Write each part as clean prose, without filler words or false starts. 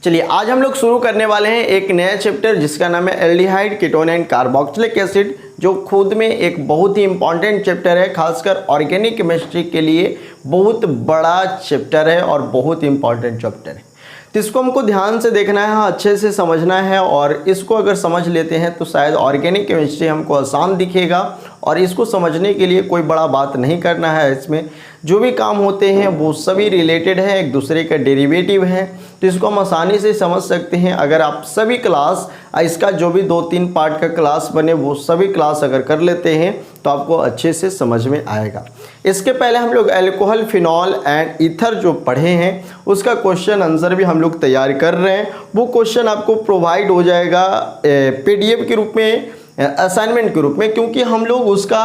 चलिए आज हम लोग शुरू करने वाले हैं एक नया चैप्टर जिसका नाम है aldehyde, ketone and carboxylic acid, जो खुद में एक बहुत ही इंपॉर्टेंट चैप्टर है। खासकर ऑर्गेनिक केमिस्ट्री के लिए बहुत बड़ा चैप्टर है और बहुत इंपॉर्टेंट चैप्टर है। तो इसको हमको ध्यान से देखना है, अच्छे से समझना है और इसको अगर समझ लेते हैं तो शायद ऑर्गेनिक केमिस्ट्री हमको आसान दिखेगा। और इसको समझने के लिए कोई बड़ा बात नहीं करना है, इसमें जो भी काम होते हैं वो सभी रिलेटेड है, एक दूसरे का डेरिवेटिव है। तो इसको हम आसानी से समझ सकते हैं अगर आप सभी क्लास, इसका जो भी 2-3 पार्ट का क्लास बने वो सभी क्लास अगर कर लेते हैं तो आपको अच्छे से समझ में आएगा। इसके पहले हम लोग अल्कोहल, फिनॉल एंड ईथर जो पढ़े हैं उसका क्वेश्चन आंसर भी हम लोग तैयार कर रहे हैं। वो क्वेश्चन आपको प्रोवाइड हो जाएगा PDF के रूप में, असाइनमेंट के रूप में, क्योंकि हम लोग उसका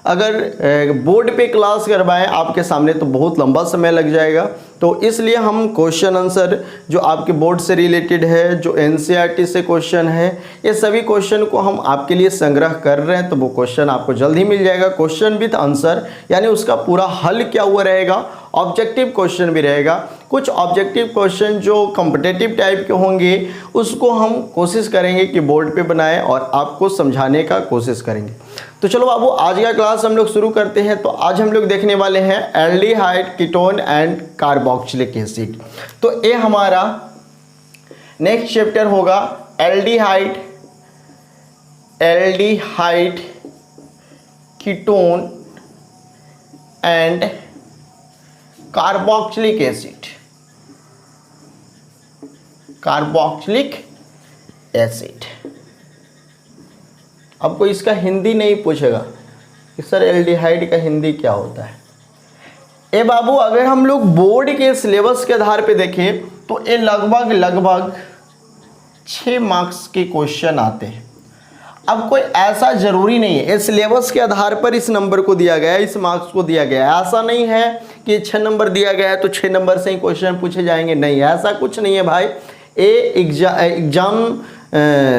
अगर बोर्ड पे क्लास करवाएं आपके सामने तो बहुत लंबा समय लग जाएगा। तो इसलिए हम क्वेश्चन आंसर जो आपके बोर्ड से रिलेटेड है, जो NCERT से क्वेश्चन है, ये सभी क्वेश्चन को हम आपके लिए संग्रह कर रहे हैं। तो वो क्वेश्चन आपको जल्द ही मिल जाएगा, क्वेश्चन विद आंसर, यानी उसका पूरा हल क्या हुआ रहेगा। ऑब्जेक्टिव क्वेश्चन भी रहेगा, कुछ ऑब्जेक्टिव क्वेश्चन जो कॉम्पिटिटिव टाइप के होंगे उसको हम कोशिश करेंगे कि बोर्ड पे बनाएं और आपको समझाने का कोशिश करेंगे। तो चलो बाबू आज का क्लास हम लोग शुरू करते हैं। तो आज हम लोग देखने वाले हैं aldehyde, ketone and carboxylic acid. तो ये हमारा नेक्स्ट चैप्टर होगा aldehyde, ketone and carboxylic acid. आपको इसका हिंदी नहीं पूछेगा कि सर एल्डिहाइड का हिंदी क्या होता है। ए बाबू अगर हम लोग बोर्ड के सिलेबस के आधार पे देखें तो ये लगभग 6 मार्क्स के क्वेश्चन आते हैं। अब कोई ऐसा जरूरी नहीं है, इस सिलेबस के आधार पर इस नंबर को दिया गया है, इस मार्क्स को दिया गया है। ऐसा नहीं है कि 6 नंबर दिया गया है तो 6 नंबर से ही क्वेश्चन पूछे जाएंगे, नहीं, ऐसा कुछ नहीं है भाई। एग्जाम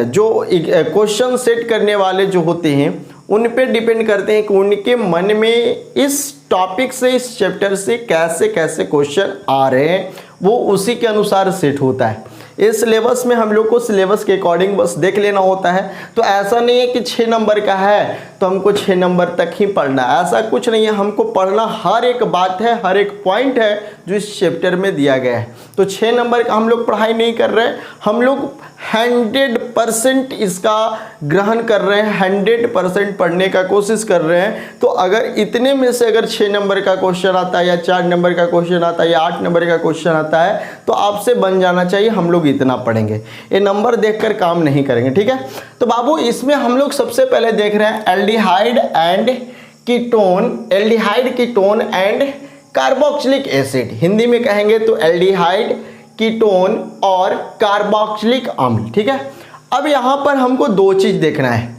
जो क्वेश्चन सेट करने वाले जो होते हैं उन पे डिपेंड करते हैं कि उनके मन में इस टॉपिक से, इस चैप्टर से कैसे कैसे क्वेश्चन आ रहे हैं, वो उसी के अनुसार सेट होता है। इस सिलेबस में हम लोग को सिलेबस के अकॉर्डिंग बस देख लेना होता है। तो ऐसा नहीं है कि 6 नंबर का है तो हमको 6 नंबर तक ही पढ़ना, ऐसा कुछ नहीं है। हमको पढ़ना हर एक बात है, हर एक पॉइंट है जो इस चैप्टर में दिया गया है। तो 6 नंबर का हम लोग पढ़ाई नहीं कर रहे हैं, हम लोग 100% इसका ग्रहण कर रहे हैं, 100% पढ़ने का कोशिश कर रहे हैं। तो अगर इतने में से अगर 6 नंबर का क्वेश्चन आता है या 4 नंबर का क्वेश्चन आता है या 8 नंबर का क्वेश्चन आता है तो आपसे बन जाना चाहिए हम लोग इतना पढ़ेंगे, ये नंबर देखकर काम नहीं करेंगे, ठीक है। तो बाबू इसमें हम लोग सबसे पहले देख रहे हैं aldehyde ketone and carboxylic acid. Hindi में कहेंगे तो एल्डिहाइड, कीटोन और कार्बोक्सिलिक अम्ल, ठीक है। अब यहाँ पर हमको 2 चीज देखना है।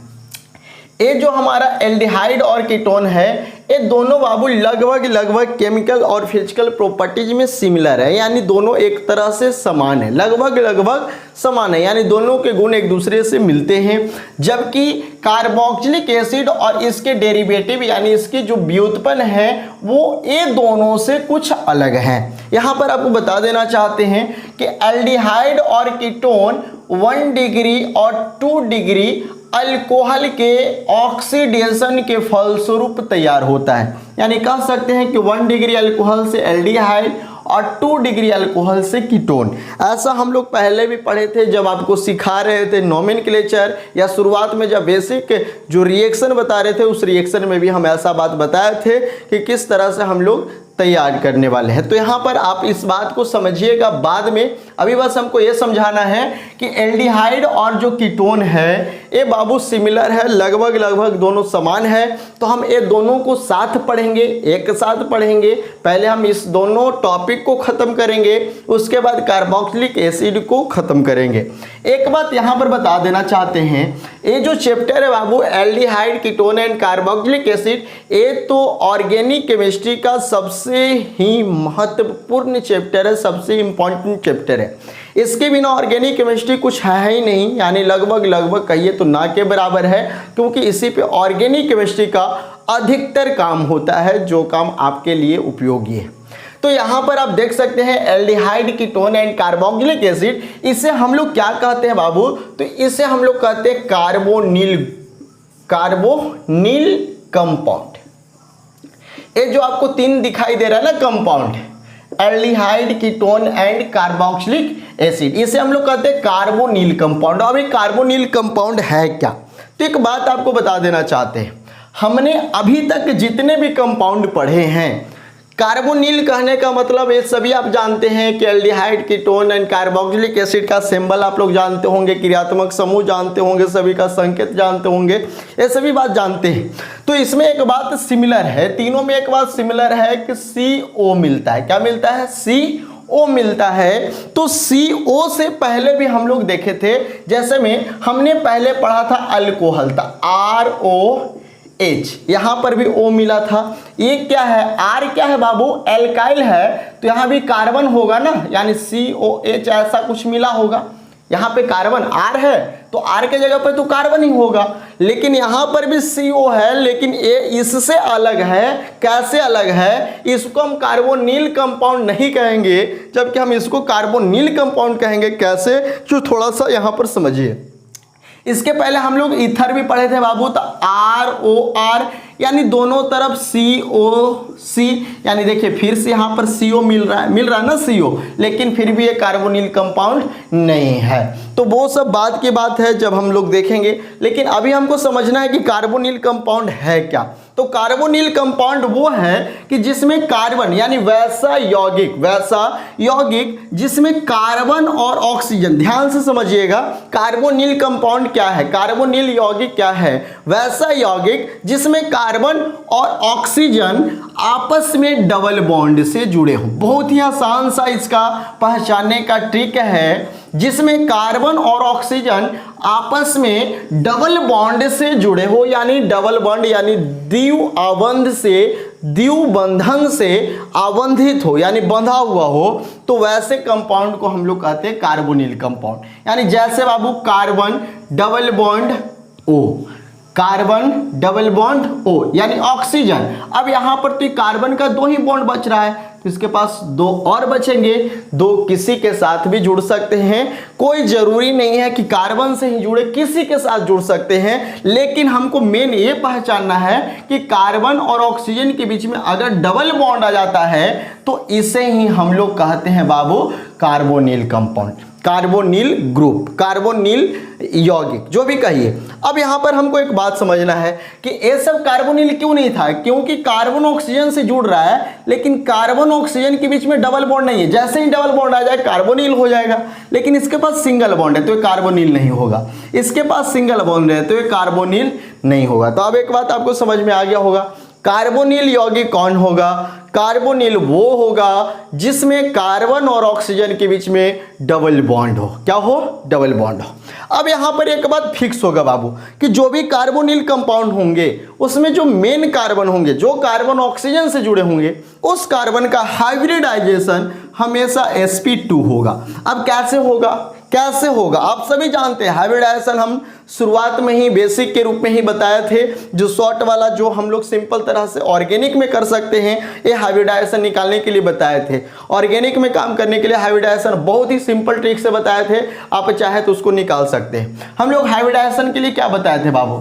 ये जो हमारा एल्डिहाइड और कीटोन है ये दोनों बाबू लगभग केमिकल और फिजिकल प्रॉपर्टीज में सिमिलर है, यानी दोनों एक तरह से समान है, लगभग समान है, यानी दोनों के गुण एक दूसरे से मिलते हैं। जबकि कार्बोक्सिलिक एसिड और इसके डेरिवेटिव यानी इसके जो व्युत्पन्न है वो ये दोनों से कुछ अलग हैं। यहाँ पर आपको बता देना चाहते हैं कि एल्डिहाइड और कीटोन 1 डिग्री और 2 डिग्री अल्कोहल के ऑक्सीडेशन के फलस्वरूप तैयार होता है। यानी कह सकते हैं कि 1 डिग्री अल्कोहल से एल्डिहाइड और 2 डिग्री अल्कोहल से कीटोन। ऐसा हम लोग पहले भी पढ़े थे जब आपको सिखा रहे थे नोमेनक्लेचर, या शुरुआत में जब बेसिक जो रिएक्शन बता रहे थे उस रिएक्शन में भी हम ऐसा बात बताए थे कि किस तरह से हम लोग तैयार करने वाले हैं। तो यहाँ पर आप इस बात को समझिएगा बाद में, अभी बस हमको ये समझाना है कि एल्डिहाइड और जो कीटोन है ये बाबू सिमिलर है, लगभग दोनों समान है। तो हम ये दोनों को साथ पढ़ेंगे, एक साथ पढ़ेंगे। पहले हम इस दोनों टॉपिक को खत्म करेंगे, उसके बाद कार्बोक्सिलिक एसिड को खत्म करेंगे। एक बात यहाँ पर बता देना चाहते हैं, ये जो चैप्टर है बाबू aldehyde, ketone and carboxylic acid, ये तो ऑर्गेनिक केमिस्ट्री का सबसे ही महत्वपूर्ण चैप्टर है, सबसे इंपॉर्टेंट चैप्टर है। इसके बिना ऑर्गेनिक केमिस्ट्री कुछ है ही नहीं, यानी लगभग कहिए तो ना के बराबर है, क्योंकि इसी पे ऑर्गेनिक केमिस्ट्री का अधिकतर काम होता है जो काम आपके लिए उपयोगी है। तो यहाँ पर आप देख सकते हैं aldehyde ketone and carboxylic acid, इसे हम लोग क्या कहते हैं बाबू, तो इसे हम लोग कहते हैं कार्बोनिल कंपाउंड। ये जो आपको 3 दिखाई दे रहा है ना compound, aldehyde ketone and carboxylic acid, इसे हम लोग कहते हैं कार्बोनिल कंपाउंड। अब ये कार्बोनिल कंपाउंड है क्या, तो एक बात आपको बता देना चाहते हैं, हमने अभी तक जितने भी कंपाउंड पढ़े हैं, कार्बोनिल कहने का मतलब ये सभी आप जानते हैं कि aldehyde ketone and carboxylic acid का सिंबल आप लोग जानते होंगे, क्रियात्मक समूह जानते होंगे, सभी का संकेत जानते होंगे, ये सभी बात जानते हैं। तो इसमें एक बात सिमिलर है, तीनों में एक बात सिमिलर है कि CO मिलता है। क्या मिलता है? CO मिलता है। तो CO से पहले भी हम लोग देखे थे, जैसे में हमने पहले पढ़ा था अल्कोहल था ROH, यहां पर भी O मिला था। ये क्या है? R क्या है बाबू? एल्काइल है, तो यहां भी कार्बन होगा ना, यानी COH ऐसा कुछ मिला होगा। यहां पे कार्बन R है तो R के जगह पर तो कार्बन ही होगा, लेकिन यहां पर भी CO है, लेकिन ये इससे अलग है। कैसे अलग है? इसको हम कार्बोनिल कंपाउंड नहीं कहेंगे, जबकि हम इसको कार्बोनिल कंपाउंड कहेंगे। कैसे? जो थोड़ा सा यहां पर समझिए। इसके पहले हम लोग ईथर भी पढ़े थे बाबू, तो ROR यानी दोनों तरफ COC, यानी देखिए फिर से यहाँ पर CO मिल रहा है ना CO, लेकिन फिर भी ये कार्बोनिल कंपाउंड नहीं है। तो वो सब बाद की बात है जब हम लोग देखेंगे, लेकिन अभी हमको समझना है कि कार्बोनिल कंपाउंड है क्या। तो कार्बोनिल कंपाउंड वो है कि जिसमें कार्बन यानी वैसा यौगिक जिसमें कार्बन और ऑक्सीजन, ध्यान से समझिएगा, कार्बोनिल कंपाउंड क्या है, कार्बोनिल यौगिक क्या है? वैसा यौगिक जिसमें कार्बन और ऑक्सीजन आपस में डबल बॉन्ड से जुड़े हो। बहुत ही आसान सा इसका पहचानने का ट्रिक है, जिसमें कार्बन और ऑक्सीजन आपस में डबल बॉन्ड से जुड़े हो, यानी डबल बॉन्ड यानी द्विबंधन से आबंधित हो, यानी बंधा हुआ हो, तो वैसे कंपाउंड को हम लोग कहते हैं कार्बोनिल कंपाउंड। यानी जैसे बाबू carbon double bond O, carbon double bond O यानी ऑक्सीजन। अब यहां पर तो कार्बन का 2 ही बॉन्ड बच रहा है, तो इसके पास 2 और बचेंगे। 2 किसी के साथ भी जुड़ सकते हैं, कोई जरूरी नहीं है कि कार्बन से ही जुड़े, किसी के साथ जुड़ सकते हैं। लेकिन हमको मेन ये पहचानना है कि कार्बन और ऑक्सीजन के बीच में अगर डबल बॉन्ड आ जाता है तो इसे ही हम लोग कहते हैं बाबू carbonyl compound, carbonyl group, carbonyl यौगिक, जो भी कहिए। अब यहां पर हमको एक बात समझना है कि ये सब कार्बोनिल क्यों नहीं था, क्योंकि कार्बन ऑक्सीजन से जुड़ रहा है, लेकिन कार्बन ऑक्सीजन के बीच में डबल बॉन्ड नहीं है। जैसे ही डबल बॉन्ड आ जाए कार्बोनिल हो जाएगा, लेकिन इसके पास सिंगल बॉन्ड है तो ये कार्बोनिल नहीं होगा, इसके पास सिंगल बॉन्ड है तो ये कार्बोनिल नहीं होगा। तो अब एक बात आपको समझ में आ गया होगा, कार्बोनिल यौगिक कौन होगा? कार्बोनिल वो होगा जिसमें कार्बन और ऑक्सीजन के बीच में डबल बॉन्ड हो। क्या हो? डबल बॉन्ड हो। अब यहां पर एक बात फिक्स होगा बाबू कि जो भी कार्बोनिल कंपाउंड होंगे उसमें जो मेन कार्बन होंगे, जो कार्बन ऑक्सीजन से जुड़े होंगे, उस कार्बन का हाइब्रिडाइजेशन हमेशा sp2 होगा। अब कैसे होगा? आप सभी जानते हैं हाइब्रिडाइजेशन हम शुरुआत में ही बेसिक के रूप में ही बताए थे, जो शॉर्ट वाला जो हम लोग सिंपल तरह से ऑर्गेनिक में कर सकते हैं, ये हाइब्रिडाइजेशन निकालने के लिए बताए थे। ऑर्गेनिक में काम करने के लिए हाइब्रिडाइजेशन बहुत ही सिंपल ट्रिक से बताए थे, आप चाहे तो उसको निकाल सकते हैं। हम लोग हाइब्रिडाइजेशन के लिए क्या बताए थे बाबू?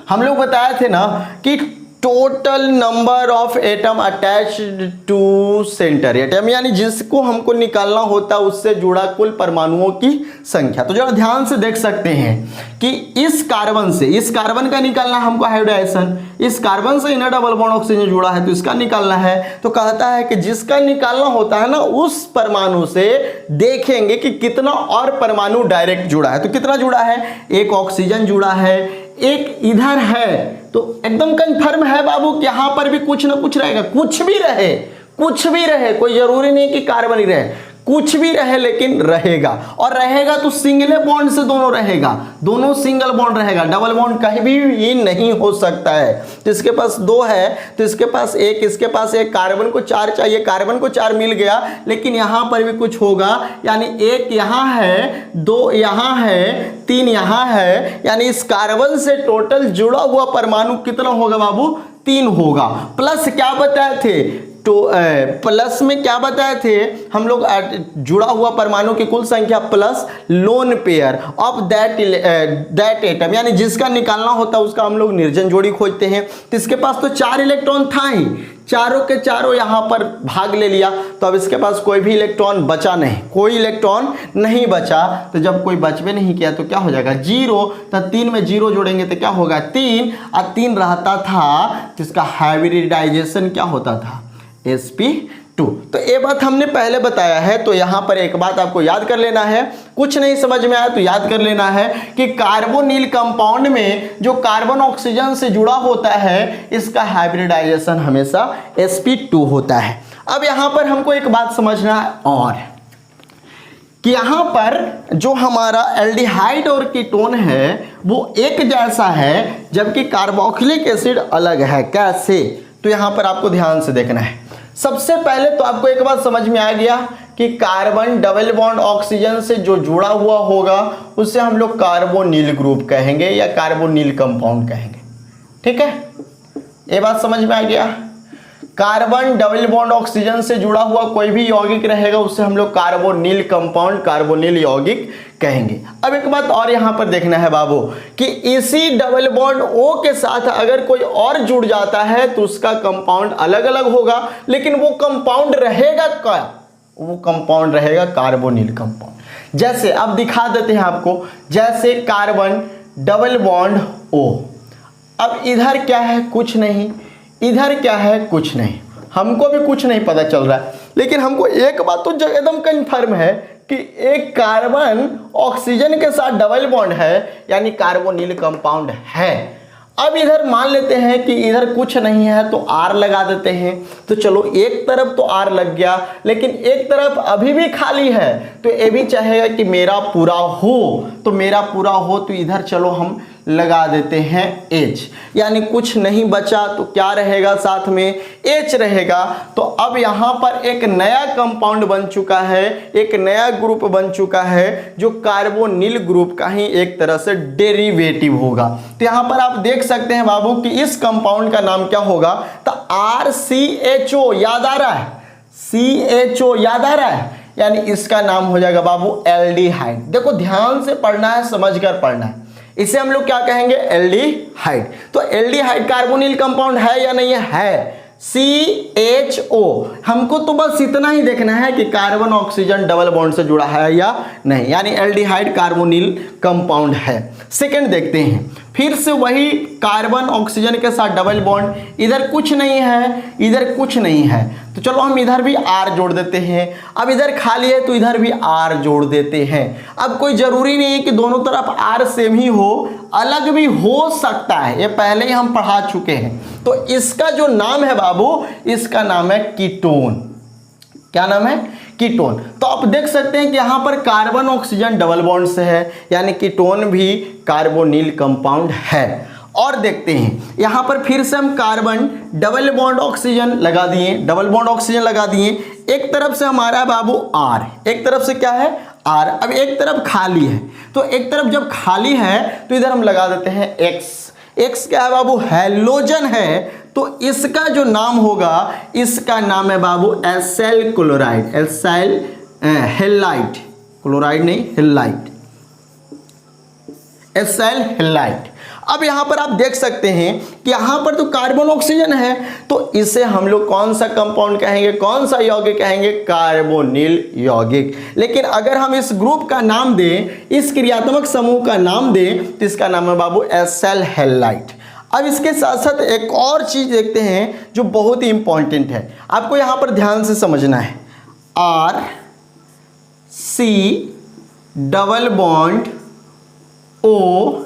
हम लोग बताए थे ना कि total number of atom attached to centre atom, यानी जिसको हमको निकालना होता है उससे जुड़ा कुल परमाणुओं की संख्या। तो जरा ध्यान से देख सकते हैं कि इस कार्बन का निकालना हमको हाइब्रिडाइजेशन, इस कार्बन से इनर डबल बॉन्ड ऑक्सीजन जुड़ा है तो इसका निकालना है। तो कहता है कि जिसका निकालना होता है ना, उस परमाणु से देखेंगे कि कितना और परमाणु डायरेक्ट जुड़ा है। तो कितना जुड़ा है? एक ऑक्सीजन जुड़ा है, एक इधर है, तो एकदम कंफर्म है बाबू कि यहां पर भी कुछ ना कुछ रहेगा। कुछ भी रहे, कोई जरूरी नहीं कि कार्बन ही रहे, कुछ भी रहे लेकिन रहेगा। और रहेगा तो सिंगल बॉन्ड से दोनों रहेगा, दोनों सिंगल बॉन्ड रहेगा, डबल बॉन्ड कहीं भी ये नहीं हो सकता है। तो इसके पास 2 है तो इसके पास 1, इसके पास 1, कार्बन को 4 चाहिए, कार्बन को 4 मिल गया, लेकिन यहां पर भी कुछ होगा, यानी 1 यहां है, 2 यहां है, 3 यहां है, यानी इस कार्बन से टोटल जुड़ा हुआ परमाणु कितना होगा बाबू? 3 होगा। प्लस क्या बताए थे? तो प्लस में क्या बताए थे हम लोग, जुड़ा हुआ परमाणु की कुल संख्या plus lone pair of that atom, यानी जिसका निकालना होता है उसका हम लोग निर्जन जोड़ी खोजते हैं। तो इसके पास तो 4 इलेक्ट्रॉन था ही, चारों के चारों यहाँ पर भाग ले लिया, तो अब इसके पास कोई भी इलेक्ट्रॉन बचा नहीं, कोई इलेक्ट्रॉन नहीं बचा। तो जब कोई बचवे नहीं किया तो क्या हो जाएगा 0, तो 3 में 0 जोड़ेंगे तो क्या होगा 3, और 3 रहता था तो इसका हाइब्रिडाइजेशन क्या होता था sp2। तो ये बात हमने पहले बताया है। तो यहाँ पर एक बात आपको याद कर लेना है, कुछ नहीं समझ में आया तो याद कर लेना है कि कार्बोनिल कंपाउंड में जो कार्बन ऑक्सीजन से जुड़ा होता है इसका हाइब्रिडाइजेशन हमेशा sp2 होता है। अब यहाँ पर हमको एक बात समझना है और कि यहाँ पर जो हमारा एल्डिहाइड और कीटोन है वो एक जैसा है, जबकि कार्बोक्सिलिक एसिड अलग है। कैसे? तो यहाँ पर आपको ध्यान से देखना है। सबसे पहले तो आपको एक बात समझ में आ गया कि कार्बन डबल बॉन्ड ऑक्सीजन से जो जुड़ा हुआ होगा उसे हम लोग कार्बोनिल ग्रुप कहेंगे या कार्बोनिल कंपाउंड कहेंगे। ठीक है, ये बात समझ में आ गया। कार्बन डबल बॉन्ड ऑक्सीजन से जुड़ा हुआ कोई भी यौगिक रहेगा उससे हम लोग कार्बोनिल कंपाउंड, कार्बोनिल यौगिक कहेंगे। अब एक बात और यहाँ पर देखना है बाबू कि इसी डबल बॉन्ड O के साथ अगर कोई और जुड़ जाता है तो उसका कंपाउंड अलग अलग होगा, लेकिन वो कंपाउंड रहेगा क्या? वो कंपाउंड रहेगा कार्बोनिल कंपाउंड। जैसे अब दिखा देते हैं आपको, जैसे कार्बन डबल बॉन्ड O, अब इधर क्या है कुछ नहीं, इधर क्या है कुछ नहीं, हमको भी कुछ नहीं पता चल रहा है, लेकिन हमको एक बात तो एकदम कंफर्म है कि एक कार्बन ऑक्सीजन के साथ डबल बॉन्ड है यानी कार्बोनिल कंपाउंड है। अब इधर मान लेते हैं कि इधर कुछ नहीं है तो R लगा देते हैं, तो चलो एक तरफ तो R लग गया, लेकिन एक तरफ अभी भी खाली है, तो ये भी चाहेगा कि मेरा पूरा हो, तो मेरा पूरा हो तो इधर चलो हम लगा देते हैं H, यानी कुछ नहीं बचा तो क्या रहेगा साथ में H रहेगा। तो अब यहाँ पर एक नया कंपाउंड बन चुका है, एक नया ग्रुप बन चुका है जो कार्बोनिल ग्रुप का ही एक तरह से डेरिवेटिव होगा। तो यहाँ पर आप देख सकते हैं बाबू कि इस कंपाउंड का नाम क्या होगा, तो RCHO याद आ रहा है, CHO याद आ रहा है, यानी इसका नाम हो जाएगा बाबू एल्डिहाइड। देखो ध्यान से पढ़ना है, समझ कर पढ़ना है। इसे हम लोग क्या कहेंगे एल्डिहाइड। तो एल्डिहाइड कार्बोनिल कंपाउंड है या नहीं है? CHO। हमको तो बस इतना ही देखना है कि कार्बन ऑक्सीजन डबल बॉन्ड से जुड़ा है या नहीं, यानी एल्डिहाइड कार्बोनिल कंपाउंड है। सेकंड देखते हैं, फिर से वही कार्बन ऑक्सीजन के साथ डबल बॉन्ड, इधर कुछ नहीं है, इधर कुछ नहीं है, तो चलो हम इधर भी R जोड़ देते हैं। अब इधर खाली है तो इधर भी R जोड़ देते हैं। अब कोई जरूरी नहीं है कि दोनों तरफ R सेम ही हो, अलग भी हो सकता है, ये पहले ही हम पढ़ा चुके हैं। तो इसका जो नाम है बाबू, इसका नाम है कीटोन। क्या नाम है? कीटोन। तो आप देख सकते हैं कि यहाँ पर कार्बन ऑक्सीजन डबल बॉन्ड से है, यानी कीटोन भी कार्बोनिल कंपाउंड है। और देखते हैं यहाँ पर फिर से हम कार्बन डबल बॉन्ड ऑक्सीजन लगा दिए, डबल बॉन्ड ऑक्सीजन लगा दिए। एक तरफ से हमारा है बाबू R, एक तरफ से क्या है R। अब एक तरफ खाली है, तो एक तरफ जब खाली है तो इधर हम लगा देते हैं X। X क्या है बाबू? हैलोजन है, तो इसका जो नाम होगा, इसका नाम है बाबू acyl chloride, acyl halide, chloride नहीं हेलाइट, एसाइल हेलाइट। अब यहाँ पर आप देख सकते हैं कि यहाँ पर तो कार्बन ऑक्सीजन है, तो इसे हम लोग कौन सा कंपाउंड कहेंगे, कौन सा यौगिक कहेंगे? कार्बोनिल यौगिक। लेकिन अगर हम इस ग्रुप का नाम दें, इस क्रियात्मक समूह का नाम दें, तो इसका नाम है बाबू एसाइल हेलाइट। अब इसके साथ साथ एक और चीज देखते हैं जो बहुत ही इंपॉर्टेंट है, आपको यहाँ पर ध्यान से समझना है। RC double bond ONH2,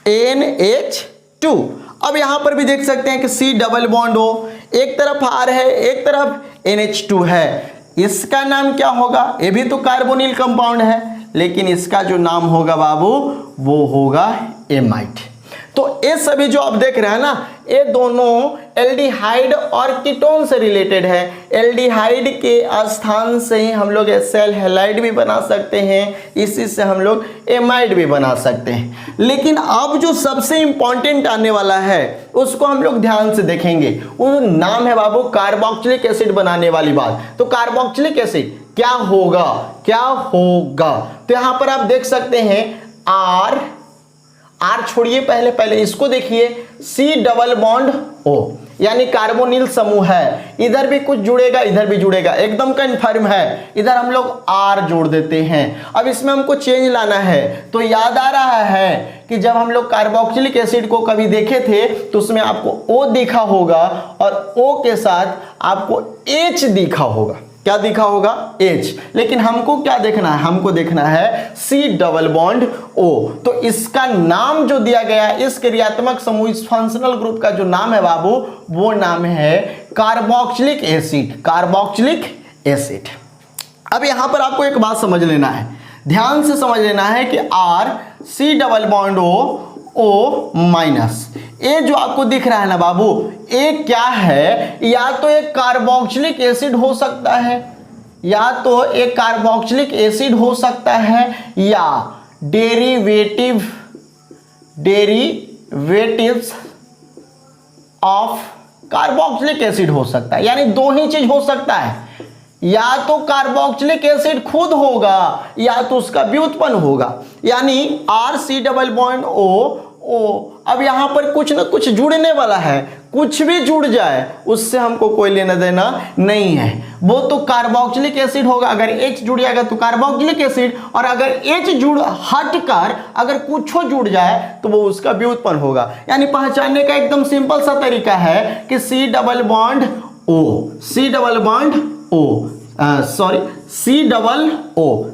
NH2। अब यहां पर भी देख सकते हैं कि C डबल बॉन्ड O, एक तरफ R है, एक तरफ NH2 है, इसका नाम क्या होगा? ये भी तो कार्बोनिल कंपाउंड है, लेकिन इसका जो नाम होगा बाबू वो होगा एमाइड। तो ये सभी जो आप देख रहे हैं ना, ये दोनों एल्डिहाइड और कीटोन से रिलेटेड है। एल्डिहाइड के स्थान से ही हम लोग एसाइल हैलाइड भी बना सकते हैं, इसी से हम लोग एमाइड भी बना सकते हैं। लेकिन अब जो सबसे इंपॉर्टेंट आने वाला है उसको हम लोग ध्यान से देखेंगे। वो नाम है बाबू कार्बोक्सिलिक एसिड बनाने वाली बात। तो कार्बोक्सिलिक एसिड क्या होगा, क्या होगा? तो यहां पर आप देख सकते हैं आर छोड़िए, पहले इसको देखिए, C डबल बॉन्ड O यानी कार्बोनिल समूह है। इधर भी कुछ जुड़ेगा, इधर भी जुड़ेगा, एकदम कंफर्म है। इधर हम लोग R जोड़ देते हैं। अब इसमें हमको चेंज लाना है। तो याद आ रहा है कि जब हम लोग कार्बोक्सिलिक एसिड को कभी देखे थे तो उसमें आपको O दिखा होगा और O के साथ आपको H दिखा होगा। क्या दिखा होगा? H। लेकिन हमको क्या देखना है? हमको देखना है C डबल बॉन्ड O। तो इसका नाम जो दिया गया है, इस क्रियात्मक समूह, इस फंक्शनल ग्रुप का जो नाम है बाबू, वो नाम है कार्बोक्सिलिक एसिड। Carboxylic acid. अब यहां पर आपको एक बात समझ लेना है, ध्यान से समझ लेना है कि R C double bond O minus, ये जो आपको दिख रहा है ना बाबू, ये क्या है? या तो एक कार्बोक्सिलिक एसिड हो सकता है, या तो एक कार्बोक्सिलिक एसिड हो सकता है, या डेरिवेटिव्स ऑफ कार्बोक्सिलिक एसिड हो सकता है। यानी दो ही चीज हो सकता है, या तो कार्बोक्सिलिक एसिड खुद होगा या तो उसका व्युत्पन्न होगा। यानी RC डबल बॉन्ड O। अब यहां पर कुछ ना कुछ जुड़ने वाला है, कुछ भी जुड़ जाए उससे हमको कोई लेना देना नहीं है। वो तो कार्बोक्सिलिक एसिड होगा, अगर H जुड़ जाएगा तो कार्बोक्सिलिक एसिड, और अगर H हटकर अगर कुछ जुड़ जाए तो वो उसका व्युत्पन्न होगा। यानी पहचानने का एकदम सिंपल सा तरीका है कि C डबल बॉन्ड O,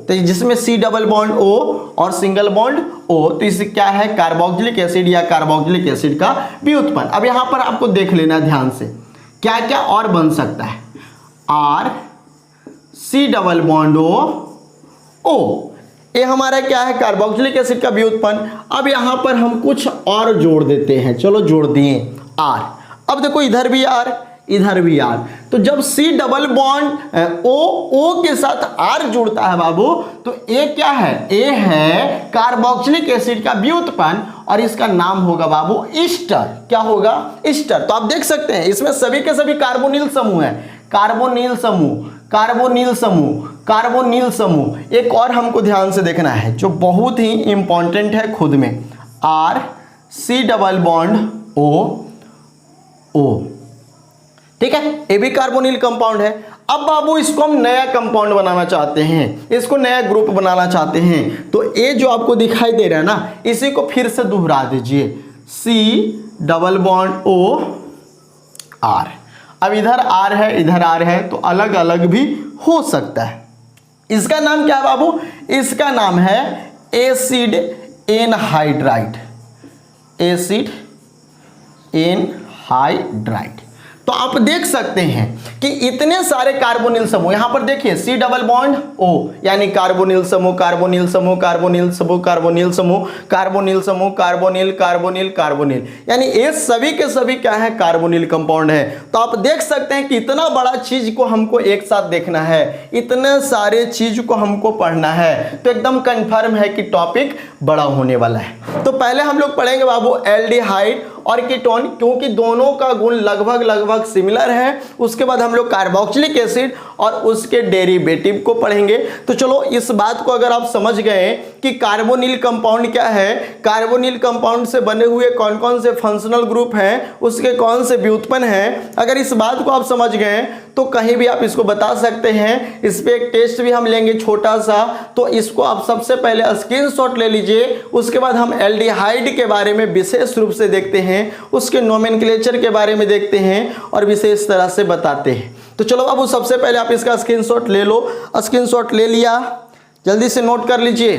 तो जिसमें C डबल बॉन्ड O और सिंगल बॉन्ड O, तो इससे क्या है? कार्बोक्सिलिक एसिड या कार्बोक्सिलिक एसिड का व्युत्पन्न। अब यहां पर आपको देख लेना ध्यान से, क्या क्या और बन सकता है। R C double bond O, ये हमारा क्या है? कार्बोक्सिलिक एसिड का व्युत्पन्न। अब यहां पर हम कुछ और जोड़ देते हैं, चलो जोड़ दिए R। अब देखो इधर भी R, इधर भी R, तो जब C डबल बॉन्ड O के साथ R जुड़ता है बाबू, तो A क्या है? A है कार्बोक्सिलिक एसिड का व्युत्पन्न, और इसका नाम होगा बाबू ईस्टर। क्या होगा? ईस्टर। तो आप देख सकते हैं इसमें सभी के सभी कार्बोनिल समूह है। कार्बोनिल समूह, कार्बोनिल समूह, कार्बोनिल समूह। एक और हमको ध्यान से देखना है जो बहुत ही इंपॉर्टेंट है खुद में, R C double bond O। ठीक है, ये भी कार्बोनिल कंपाउंड है। अब बाबू इसको हम नया कंपाउंड बनाना चाहते हैं, इसको नया ग्रुप बनाना चाहते हैं, तो ये जो आपको दिखाई दे रहा है ना, इसी को फिर से दोहरा दीजिए, C double bond O R। अब इधर R है, इधर R है, तो अलग अलग भी हो सकता है। इसका नाम क्या है बाबू? इसका नाम है एसिड एनहाइड्राइड। Acid anhydride. तो आप देख सकते हैं कि इतने सारे कार्बोनिल समूह, यहां पर देखिए C डबल बॉन्ड O यानी कार्बोनिल समूह, कार्बोनिल समूह, कार्बोनिल समूह, कार्बोनिल समूह, कार्बोनिल समूह, कार्बोनिल, कार्बोनिल, कार्बोनिल, यानी ये सभी के सभी क्या है? कार्बोनिल कंपाउंड है। तो आप देख सकते हैं कि इतना बड़ा चीज को हमको एक साथ देखना है, इतने सारे चीज को हमको पढ़ना है, तो एकदम कंफर्म है कि टॉपिक बड़ा होने वाला है। तो पहले हम लोग पढ़ेंगे बाबू एल्डिहाइड और कीटोन, क्योंकि दोनों का गुण लगभग सिमिलर है। उसके बाद हम लोग कार्बोक्सिलिक एसिड और उसके डेरिवेटिव को पढ़ेंगे। तो चलो इस बात को अगर आप समझ गए कि कार्बोनिल कंपाउंड क्या है, कार्बोनिल कंपाउंड से बने हुए कौन कौन से फंक्शनल ग्रुप हैं, उसके कौन से व्युत्पन्न हैं, अगर इस बात को आप समझ गए तो कहीं भी आप इसको बता सकते हैं। इस पे एक टेस्ट भी हम लेंगे छोटा सा, तो इसको आप सबसे पहले स्क्रीनशॉट ले लीजिए। उसके बाद हम एल्डिहाइड के बारे में विशेष रूप से देखते हैं, उसके नोमेनक्लेचर के बारे में देखते हैं और विशेष तरह से बताते हैं। तो चलो अब सबसे पहले आप इसका स्क्रीनशॉट ले लो। स्क्रीनशॉट ले लिया, जल्दी से नोट कर लीजिए,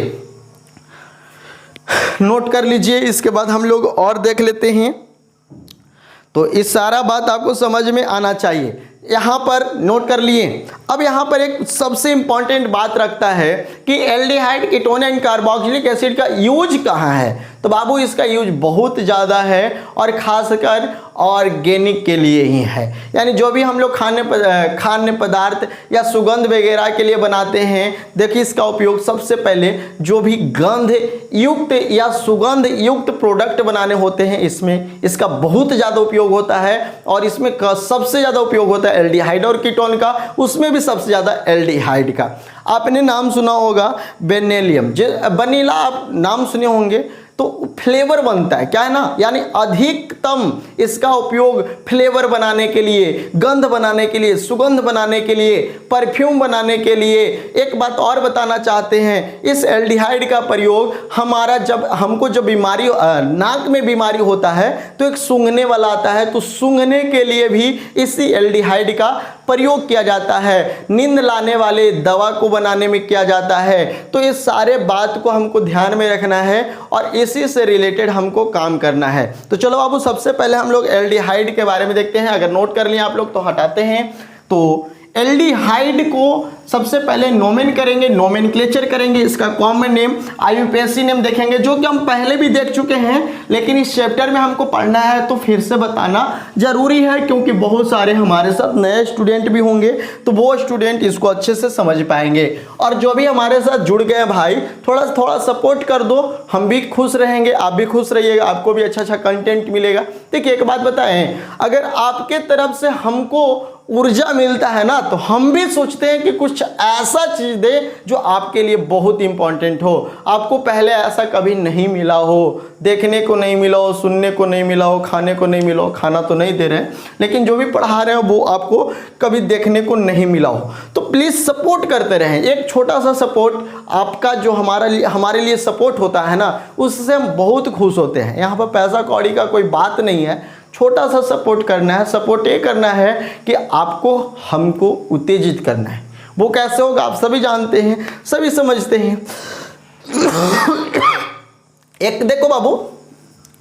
नोट कर लीजिए। इसके बाद हम लोग और देख लेते हैं। तो इस सारा बात आपको समझ में आना चाहिए, यहाँ पर नोट कर लिए। अब यहाँ पर एक सबसे इंपॉर्टेंट बात रखता है कि aldehyde, ketone and carboxylic acid का यूज कहाँ है। तो बाबू इसका यूज बहुत ज़्यादा है और खासकर ऑर्गेनिक के लिए ही है, यानी जो भी हम लोग खाद्य पदार्थ या सुगंध वगैरह के लिए बनाते हैं, देखिए इसका उपयोग सबसे पहले जो भी गंध युक्त या सुगंध युक्त प्रोडक्ट बनाने होते हैं इसमें इसका बहुत ज़्यादा उपयोग होता है। और इसमें सबसे ज़्यादा उपयोग होता है एल्डिहाइड और कीटोन का, उसमें भी सबसे ज़्यादा एल्डिहाइड का। आपने नाम सुना होगा बेनेलियम, वनीला आप नाम सुने होंगे, तो फ्लेवर बनता है, क्या है ना, यानी अधिकतम इसका उपयोग फ्लेवर बनाने के लिए, गंध बनाने के लिए, सुगंध बनाने के लिए, परफ्यूम बनाने के लिए। एक बात और बताना चाहते हैं, इस एल्डिहाइड का प्रयोग हमारा हमको जब बीमारी नाक में बीमारी होता है तो एक सूंघने वाला आता है, तो सूंघने के लिए भी इसी एल्डिहाइड का प्रयोग किया जाता है। नींद लाने वाले दवा को बनाने में किया जाता है। तो इस सारे बात को हमको ध्यान में रखना है और इसी से रिलेटेड हमको काम करना है। तो चलो बाबू सबसे पहले हम लोग एल्डिहाइड के बारे में देखते हैं। अगर नोट कर लिए आप लोग तो हटाते हैं। तो एल्डिहाइड को सबसे पहले नोमेन करेंगे, नोमेनक्लेचर करेंगे, इसका कॉमन नेम, आईयूपीएसी नेम देखेंगे, जो कि हम पहले भी देख चुके हैं, लेकिन इस चैप्टर में हमको पढ़ना है तो फिर से बताना जरूरी है, क्योंकि बहुत सारे हमारे साथ नए स्टूडेंट भी होंगे, तो वो स्टूडेंट इसको अच्छे से समझ पाएंगे। और जो भी हमारे साथ जुड़ गए भाई, थोड़ा सपोर्ट कर दो, हम भी खुश रहेंगे, आप भी खुश रहिएगा, आपको भी अच्छा कंटेंट मिलेगा। देखिए एक बात बताएं, अगर आपके तरफ से हमको ऊर्जा मिलता है ना, तो हम भी सोचते हैं कि कुछ ऐसा चीज दे जो आपके लिए बहुत इंपॉर्टेंट हो, आपको पहले ऐसा कभी नहीं मिला हो, देखने को नहीं मिला हो, सुनने को नहीं मिला हो, खाने को नहीं मिला हो, खाना तो नहीं दे रहे हैं, लेकिन जो भी पढ़ा रहे हो वो आपको कभी देखने को नहीं मिला हो। तो प्लीज सपोर्ट करते रहें। एक छोटा सा सपोर्ट आपका जो हमारे लिए सपोर्ट होता है ना, उससे हम बहुत खुश होते हैं। यहाँ पर पैसा कौड़ी का कोई बात नहीं है, छोटा सा सपोर्ट करना है। सपोर्ट ये करना है कि आपको हमको उत्तेजित करना है। वो कैसे होगा आप सभी जानते हैं, सभी समझते हैं। एक देखो बाबू,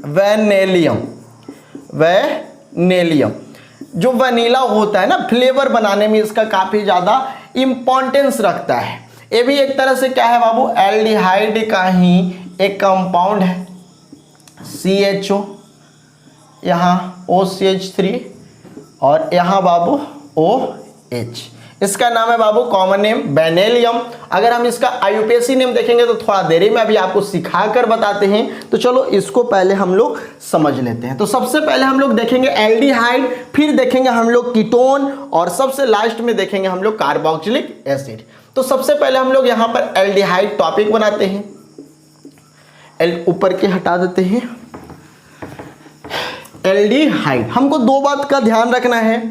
वेनेलियम जो वनीला होता है ना, फ्लेवर बनाने में इसका काफी ज्यादा इंपॉर्टेंस रखता है। ये भी एक तरह से क्या है बाबू, एल्डिहाइड का ही एक कंपाउंड है, CHO, यहाँ OCH3 और यहाँ बाबू OH। इसका नाम है बाबू कॉमन नेम बेनेलियम। अगर हम इसका आईयूपीएसी नेम देखेंगे तो थोड़ा देरी में अभी आपको सिखा कर बताते हैं। तो चलो इसको पहले हम लोग समझ लेते हैं। तो सबसे पहले हम लोग देखेंगे एल्डिहाइड, फिर देखेंगे हम लोग कीटोन और सबसे लास्ट में देखेंगे हम लोग कार्बोक्सिलिक एसिड। तो सबसे पहले हम लोग यहाँ पर एल्डिहाइड टॉपिक बनाते हैं, ऊपर के हटा देते हैं। एल्डिहाइड, हमको दो बात का ध्यान रखना है।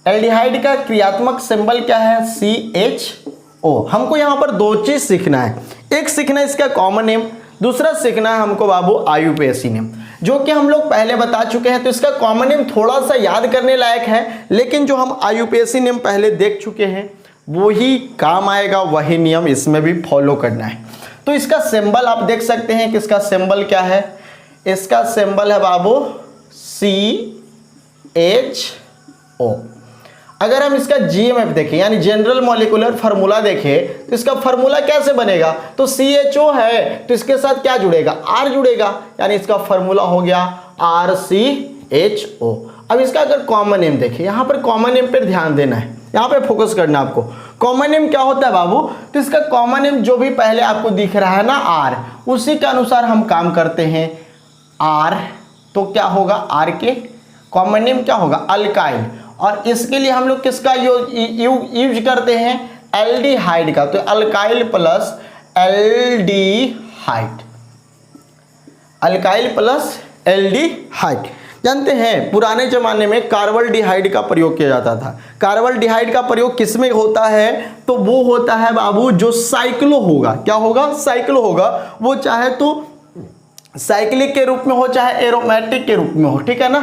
एल्डिहाइड का क्रियात्मक सिंबल क्या है, CHO। हमको यहां पर दो चीज सीखना है, एक सीखना है इसका कॉमन नेम, दूसरा सीखना है हमको बाबू आईयूपीएसी नेम, जो कि हम लोग पहले बता चुके हैं। तो इसका कॉमन नेम थोड़ा सा याद करने लायक है, लेकिन जो हम आईयूपीएसी नेम पहले देख चुके हैं वही काम आएगा, वही नियम इसमें भी फॉलो करना है। तो इसका सिंबल आप देख सकते हैं कि इसका सिंबल क्या है, इसका सिंबल है बाबू CHO। अगर हम इसका GMF देखें यानी जनरल मॉलिक्यूलर फार्मूला देखें तो इसका फार्मूला कैसे बनेगा, तो CHO है तो इसके साथ क्या जुड़ेगा, R जुड़ेगा, यानी इसका फार्मूला हो गया RCHO। अब इसका अगर कॉमन नेम देखें, यहाँ पर कॉमन नेम पर ध्यान देना है, यहाँ पे फोकस करना है आपको। कॉमन नेम क्या होता है बाबू, तो इसका कॉमन नेम जो भी पहले आपको दिख रहा है ना R, उसी के अनुसार हम काम करते हैं। R तो क्या होगा, R के कॉमन नेम क्या होगा, अल्काइल, और इसके लिए हम लोग किसका यूज करते हैं, एल्डिहाइड का। तो alkyl plus aldehyde, alkyl plus aldehyde. जानते हैं पुराने जमाने में कार्बल्डिहाइड का प्रयोग किया जाता था। कार्बल्डिहाइड का प्रयोग किस में होता है, तो वो होता है बाबू जो साइक्लो होगा, क्या होगा, साइक्लो होगा। वो चाहे तो साइक्लिक के रूप में हो, चाहे एरोमेटिक के रूप में हो, ठीक है ना।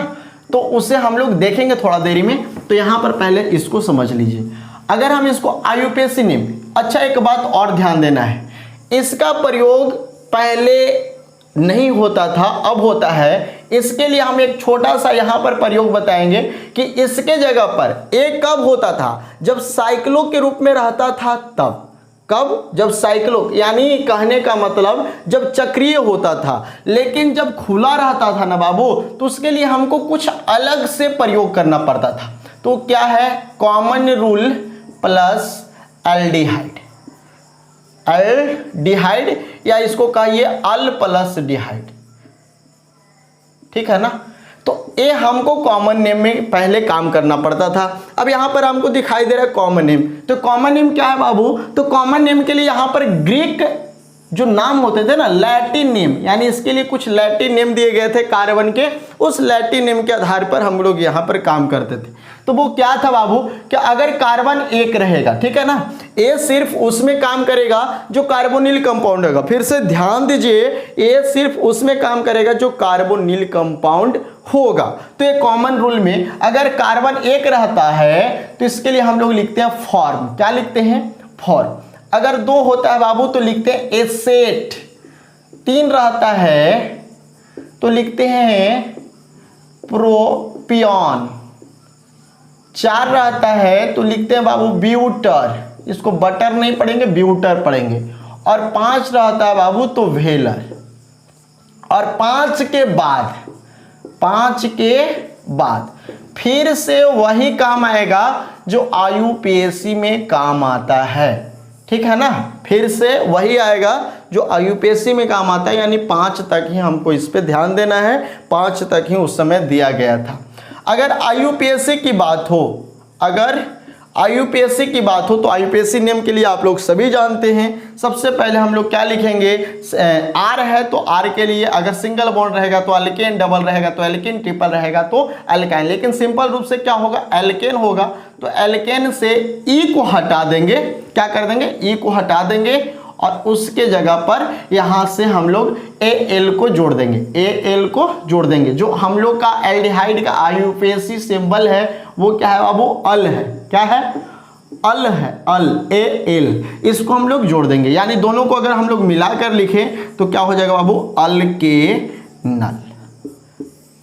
तो उसे हम लोग देखेंगे थोड़ा देरी में। तो यहाँ पर पहले इसको समझ लीजिए। अगर हम इसको आईयूपीएसी नेम, अच्छा एक बात और ध्यान देना है, इसका प्रयोग पहले नहीं होता था, अब होता है। इसके लिए हम एक छोटा सा यहाँ पर प्रयोग बताएंगे कि इसके जगह पर ए कब होता था, जब साइक्लो के रूप में रहता था तब। कब? जब साइक्लो, यानी कहने का मतलब जब चक्रीय होता था। लेकिन जब खुला रहता था ना बाबू, तो उसके लिए हमको कुछ अलग से प्रयोग करना पड़ता था। तो क्या है? Common rule plus aldehyde. Aldehyde या इसको कहिए अल प्लस डिहाइड, ठीक है ना। तो ये हमको कॉमन नेम में पहले काम करना पड़ता था। अब यहाँ पर हमको दिखाई दे रहा है कॉमन नेम। तो कॉमन नेम क्या है बाबू? तो कॉमन नेम के लिए यहाँ पर ग्रीक जो नाम होते थे ना, लैटिन नेम, यानी इसके लिए कुछ लैटिन नेम दिए गए थे कार्बन के, उस लैटिन नेम के आधार पर हम लोग यहाँ पर काम करते थे। तो वो क्या था बाबू कि अगर कार्बन एक रहेगा, ठीक है ना, ए सिर्फ उसमें काम करेगा जो कार्बोनिल कंपाउंड होगा। फिर से ध्यान दीजिए, ए सिर्फ उसमें काम करेगा जो कार्बोनिल कंपाउंड होगा। तो ये कॉमन रूल में अगर कार्बन एक रहता है तो इसके लिए हम लोग लिखते हैं फॉर्म। क्या लिखते हैं? फॉर्म। अगर दो होता है बाबू तो लिखते हैं एसेट। तीन रहता है तो लिखते हैं प्रोपियन। चार रहता है तो लिखते हैं बाबू ब्यूटर। इसको बटर नहीं पढ़ेंगे, ब्यूटर पढ़ेंगे। और पांच रहता है बाबू तो वेलर। और पांच के बाद फिर से वही काम आएगा जो आईयूपीएसी में काम आता है, ठीक है ना। फिर से वही आएगा जो आईयूपीएसी में काम आता है, यानी 5 तक ही हमको इस पे ध्यान देना है। 5 तक ही उस समय दिया गया था। अगर आईयूपीएसी की बात हो, तो आईयूपीएसी नेम के लिए आप लोग सभी जानते हैं। सबसे पहले हम लोग क्या लिखेंगे? आर है तो आर के लिए अगर सिंगल बॉन्ड रहेगा तो एल्केन, डबल रहेगा तो एल्केन, ट्रिपल रहेगा तो एल्काइन। लेकिन सिंपल रूप से क्या होगा? एल्केन होगा। तो एल्केन से ई को हटा देंगे। क्या कर देंगे? ई को हटा देंगे और उसके जगह पर यहाँ से हम लोग एल को जोड़ देंगे। एल को जोड़ देंगे। जो हम लोग का एल्डिहाइड का आईयूपीएसी सिंबल है वो क्या है बाबू? अल है। क्या है? अल है। अल, एल, इसको हम लोग जोड़ देंगे। यानी दोनों को अगर हम लोग मिलाकर लिखें तो क्या हो जाएगा बाबू? अल्केनल।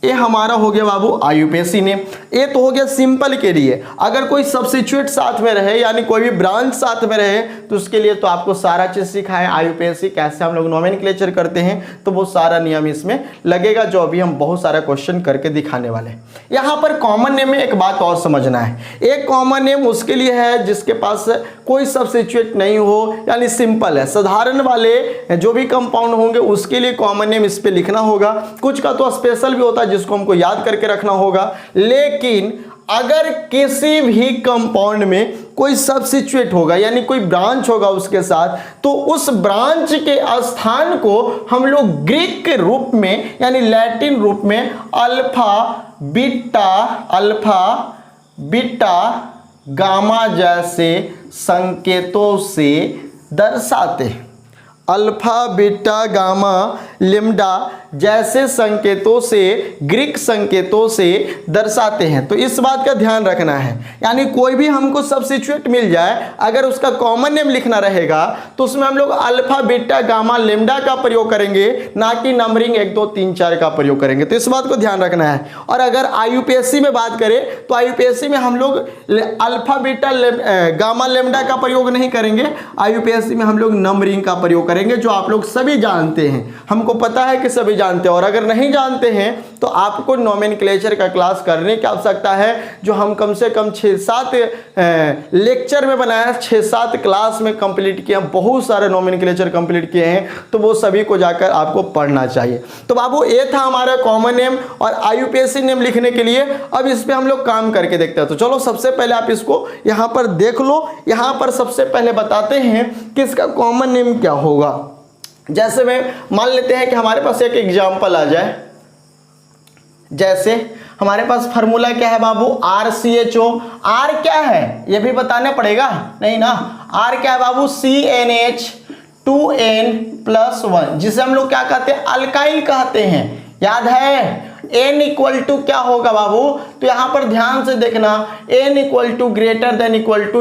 ये हमारा हो गया बाबू आईयूपीएसी नेम। ये तो हो गया सिंपल के लिए। अगर कोई सब्स्टिट्यूट साथ में रहे, यानी कोई भी ब्रांच साथ में रहे, तो उसके लिए तो आपको सारा चीज सीखा है। आईयूपीएसी कैसे हम लोग नोमेनक्लेचर करते हैं, तो वो सारा नियम इसमें लगेगा, जो अभी हम बहुत सारा क्वेश्चन करके दिखाने वाले हैं। यहाँ पर कॉमन नेम में एक बात और समझना है। एक कॉमन नेम उसके लिए है जिसके पास कोई सब्स्टिट्यूट नहीं हो, यानी सिंपल है। साधारण वाले जो भी कंपाउंड होंगे उसके लिए कॉमन नेम इस पे लिखना होगा। कुछ का तो स्पेशल भी होता है जिसको हमको याद करके रखना होगा। लेकिन अगर किसी भी कंपाउंड में कोई सब्स्टिट्यूट होगा, यानी कोई ब्रांच होगा उसके साथ, तो उस ब्रांच के स्थान को हम लोग ग्रीक के रूप में, यानी लैटिन रूप में अल्फा बीटा गामा जैसे संकेतों से दर्शाते हैं। अल्फा बीटा गामा लिम्डा जैसे संकेतों से, ग्रीक संकेतों से दर्शाते हैं। तो इस बात का ध्यान रखना है। यानी कोई भी हमको सब्स्टिट्यूट मिल जाए, अगर उसका कॉमन नेम लिखना रहेगा तो उसमें हम लोग अल्फा बीटा गामा लिम्डा का प्रयोग करेंगे, ना कि नंबरिंग 1 2 3 4 का प्रयोग करेंगे। तो इस बात को ध्यान रखना है। और अगर आईयूपीएसी में बात करें तो आईयूपीएसी में हम लोग अल्फा बीटा गामा लिम्डा का प्रयोग नहीं करेंगे। आईयूपीएसी में हम लोग नंबरिंग का प्रयोग करेंगे, जो आप लोग सभी जानते हैं। हमको पता है कि सभी जानते हैं। और अगर नहीं जानते हैं तो आपको नोमेनक्लेचर का क्लास करने की आवश्यकता है, जो हम कम से कम 6-7 लेक्चर में बनाया, 6-7 क्लास में कंप्लीट किया, बहुत सारे नोमेनक्लेचर कंप्लीट किए हैं। तो वो सभी को जाकर आपको पढ़ना चाहिए। तो बाबू ये था हमारा कॉमन नेम और आईयूपीएसी नेम लिखने के लिए। अब इस पे हम लोग काम करके देखते हैं। तो चलो सबसे पहले आप इसको यहाँ पर देख लो। यहाँ पर सबसे पहले बताते हैं कि इसका कॉमन नेम क्या होगा। जैसे में मान लेते हैं कि हमारे पास एक एग्जाम्पल आ जाए। जैसे हमारे पास फार्मूला क्या है बाबू? RCHO। R क्या है ये भी बताना पड़ेगा, नहीं ना। R क्या है बाबू? CnH2n+1, जिसे हम लोग क्या कहते हैं? अल्काइल कहते हैं। याद है? N इक्वल टू क्या होगा बाबू? तो यहाँ पर ध्यान से देखना n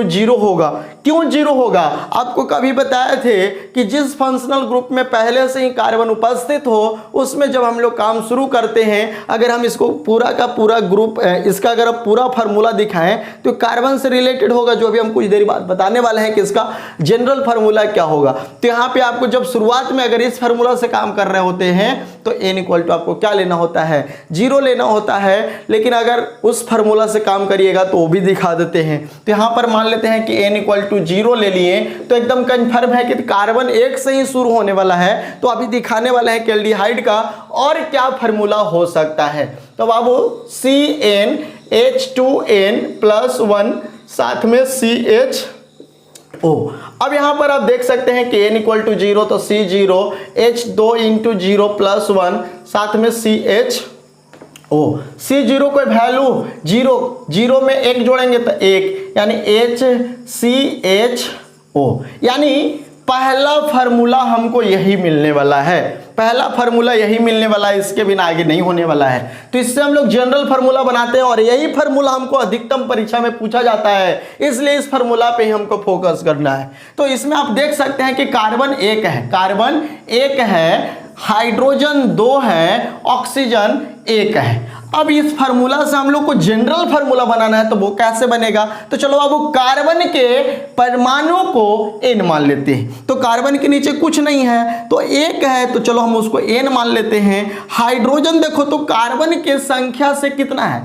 > 0 होगा। क्यों 0 होगा? आपको कभी बताए थे कि जिस फंक्शनल ग्रुप में पहले से ही कार्बन उपस्थित हो उसमें जब हम लोग काम शुरू करते हैं, अगर हम इसको पूरा का पूरा ग्रुप इसका अगर पूरा फार्मूला दिखाएं तो कार्बन से रिलेटेड होगा, जो अभी हम कुछ देर बाद बताने वाले हैं कि इसका जनरल फार्मूला क्या होगा। तो यहाँ पे आपको जब शुरुआत में अगर इस फार्मूला से काम कर रहे होते हैं तो n = आपको क्या लेना होता है? 0 लेना होता है। लेकिन अगर उस फार्मूला से काम करिएगा तो वो भी दिखा देते हैं। तो यहाँ पर मान लेते हैं कि n = 0 ले लिए तो एकदम कंफर्म है कि कार्बन 1 से ही शुरू होने वाला है। तो अभी दिखाने वाला है कि एल्डिहाइड का और क्या फार्मूला हो सकता है। तो बाबू CnH2n+1 साथ में CHO। अब यहाँ पर आप देख सकते हैं कि n = 0 तो C0 H2 × 0+1 साथ में CHO। C0 कोई वैल्यू 0 में 1 जोड़ेंगे तो 1 यानी HCHO, यानी पहला फार्मूला हमको यही मिलने वाला है। पहला फार्मूला यही मिलने वाला है, इसके बिना आगे नहीं होने वाला है। तो इससे हम लोग जनरल फार्मूला बनाते हैं और यही फार्मूला हमको अधिकतम परीक्षा में पूछा जाता है, इसलिए इस फार्मूला पे ही हमको फोकस करना है। तो इसमें आप देख सकते हैं कि कार्बन 1 है, कार्बन 1 है, हाइड्रोजन 2 है, ऑक्सीजन 1 है। अब इस फार्मूला से हम लोग को जनरल फार्मूला बनाना है, तो वो कैसे बनेगा? तो चलो अब कार्बन के परमाणु को n मान लेते हैं। तो कार्बन के नीचे कुछ नहीं है तो 1 है, तो चलो हम उसको n मान लेते हैं। हाइड्रोजन देखो तो कार्बन के संख्या से कितना है?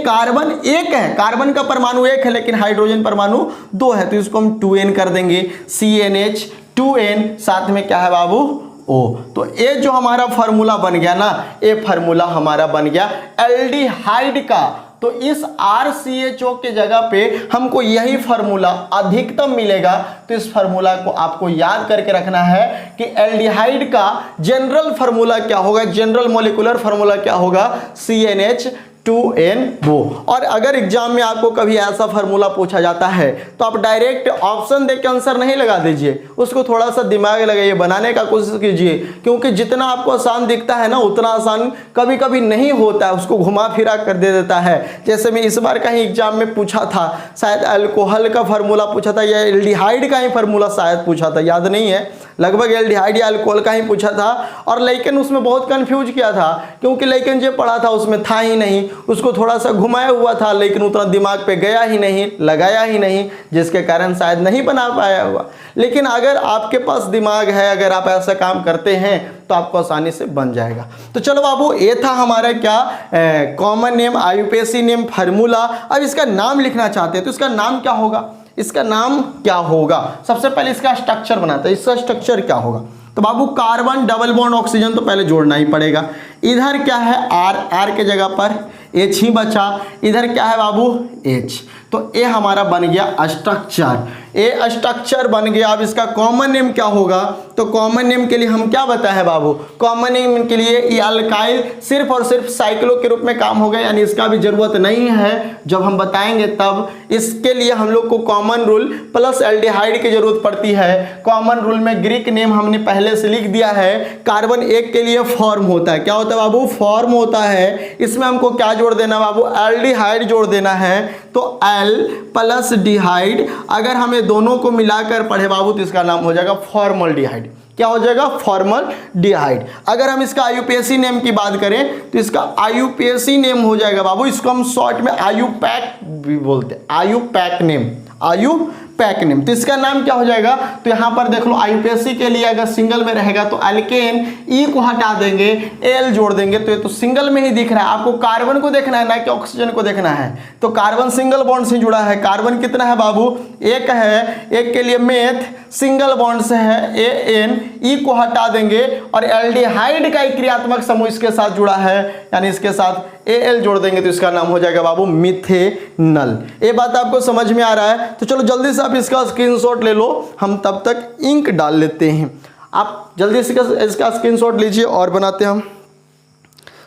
कार्बन 1 है, कार्बन का परमाणु 1 है लेकिन हाइड्रोजन परमाणु 2 है, तो इसको हम 2n कर देंगे। CnH2n साथ में क्या है बाबू? O। तो ये जो हमारा फार्मूला बन गया ना, ये फार्मूला हमारा बन गया एल्डिहाइड का। तो इस RCHO के जगह पे हमको यही फार्मूला अधिकतम मिलेगा। तो इस फार्मूला को आपको याद करके रखना है कि एल्डिहाइड का जनरल फार्मूला क्या होगा, जनरल मॉलिक्यूलर फार्मूला क्या होगा? CnH2n वो। और अगर एग्जाम में आपको कभी ऐसा फार्मूला पूछा जाता है तो आप डायरेक्ट ऑप्शन देख के आंसर नहीं लगा दीजिए, उसको थोड़ा सा दिमाग लगाइए, बनाने का कोशिश कीजिए, क्योंकि जितना आपको आसान दिखता है ना उतना आसान कभी कभी नहीं होता है, उसको घुमा फिरा कर दे देता है। जैसे मैं इस बार का ही एग्जाम में पूछा था, शायद अल्कोहल का फार्मूला पूछा था या एल्डिहाइड का ही फार्मूला शायद पूछा था, याद नहीं है, लगभग एल्डिहाइड या अल्कोहल का ही पूछा था। और लेकिन उसमें बहुत कंफ्यूज किया था, क्योंकि लेकिन जो पढ़ा था उसमें था ही नहीं, उसको थोड़ा सा घुमाया हुआ था लेकिन उतना दिमाग पे गया ही नहीं, लगाया ही नहीं, जिसके कारण शायद नहीं बना पाया हुआ। लेकिन अगर आपके पास दिमाग है, अगर आप ऐसा काम करते हैं तो आपको आसानी से बन जाएगा। तो चलो बाबू, ये था हमारा क्या common name, IUPAC name, formula. अब इसका नाम लिखना चाहते हैं तो इसका नाम क्या होगा? इसका नाम क्या होगा? सबसे पहले इसका स्ट्रक्चर बनाते हैं, इसका स्ट्रक्चर क्या होगा? तो बाबू कार्बन डबल बॉन्ड ऑक्सीजन तो पहले जोड़ना ही पड़ेगा। इधर क्या है? R के जगह पर H ही बचा। इधर क्या है बाबू? H। तो ये हमारा बन गया स्ट्रक्चर, ये स्ट्रक्चर बन गया। अब इसका कॉमन नेम क्या होगा? तो कॉमन नेम के लिए हम क्या बताए हैं बाबू? कॉमन नेम के लिए ये अल्काइल सिर्फ और सिर्फ साइक्लो के रूप में काम होगा, यानी इसका भी जरूरत नहीं है, जब हम बताएंगे तब। इसके लिए हम लोग को कॉमन रूल प्लस एल्डिहाइड की जरूरत पड़ती है। कॉमन रूल में ग्रीक नेम हमने पहले से लिख दिया है। कार्बन 1 के लिए फॉर्म होता है, क्या होता है बाबू? फॉर्म होता है। इसमें हमको क्या जोड़ देना बाबू? एल्डिहाइड जोड़ देना है। तो एल प्लस डिहाइड, अगर हमें दोनों को मिलाकर पढ़े बाबू तो इसका नाम हो जाएगा फॉर्मल्डिहाइड। क्या हो जाएगा? फॉर्मल्डिहाइड। अगर हम इसका आईयूपीएसी नेम की बात करें तो इसका आईयूपीएसी नेम हो जाएगा बाबू, इसको हम शॉर्ट में आयूपैक भी बोलते हैं, आयूपैक नेम, आयूपैक नेम। तो इसका नाम क्या हो जाएगा? तो यहाँ पर देख लो, आईयूपीएसी के लिए अगर सिंगल में रहेगा तो एल्केन, ई को हटा देंगे, एल जोड़ देंगे, तो ये तो सिंगल में ही दिख रहा है। आपको कार्बन को देखना है ना कि ऑक्सीजन को देखना है। तो कार्बन सिंगल बॉन्ड से जुड़ा है। कार्बन कितना है बाबू? 1 है। 1 के लिए मेथ सिंगल बॉन्ड से है, AN, ई को हटा देंगे और एल्डिहाइड का एक क्रियात्मक समूह इसके साथ जुड़ा है, यानी इसके साथ AL जोड़ देंगे तो इसका नाम हो जाएगा बाबू मिथेनल। ये बात आपको समझ में आ रहा है? तो चलो जल्दी से आप इसका स्क्रीनशॉट ले लो, हम तब तक इंक डाल लेते हैं। आप जल्दी से इसका स्क्रीनशॉट लीजिए और बनाते हैं हम।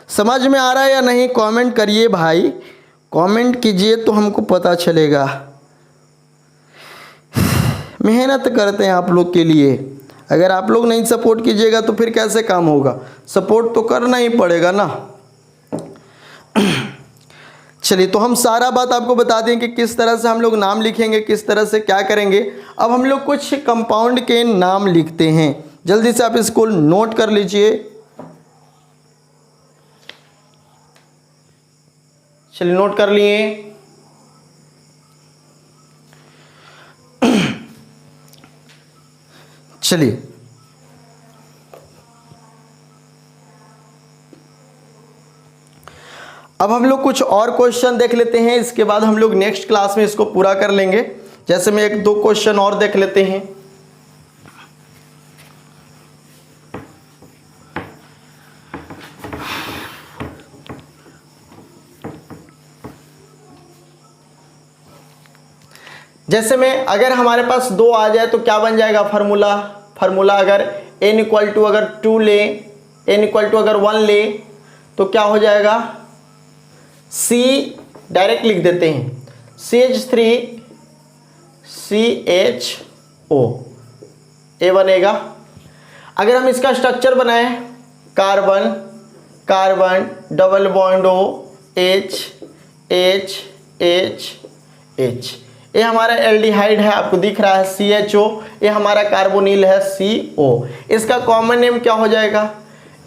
समझ में आ रहा है या नहीं? कमेंट करिए भाई, कमेंट कीजिए तो हमको पता चलेगा। मेहनत करते हैं आप लोग के लिए, अगर आप लोग नहीं सपोर्ट कीजिएगा तो फिर कैसे काम होगा? सपोर्ट तो करना ही पड़ेगा ना। चलिए, तो हम सारा बात आपको बता दें कि किस तरह से हम लोग नाम लिखेंगे, किस तरह से क्या करेंगे। अब हम लोग कुछ कंपाउंड के नाम लिखते हैं, जल्दी से आप इसको नोट कर लीजिए। चलिए, नोट कर लिए। चलिए, अब हम लोग कुछ और क्वेश्चन देख लेते हैं, इसके बाद हम लोग नेक्स्ट क्लास में इसको पूरा कर लेंगे। जैसे में 1-2 क्वेश्चन और देख लेते हैं। जैसे में अगर हमारे पास 2 आ जाए तो क्या बन जाएगा फार्मूला अगर n इक्वल टू अगर 2 ले, n इक्वल टू अगर 1 ले तो क्या हो जाएगा, C डायरेक्ट लिख देते हैं, CH3CHO ए बनेगा। अगर हम इसका स्ट्रक्चर बनाएं, carbon carbon double bond O H H H H, ये हमारा एल्डिहाइड है, आपको दिख रहा है CHO, ये हमारा कार्बोनिल है CO। इसका कॉमन नेम क्या हो जाएगा,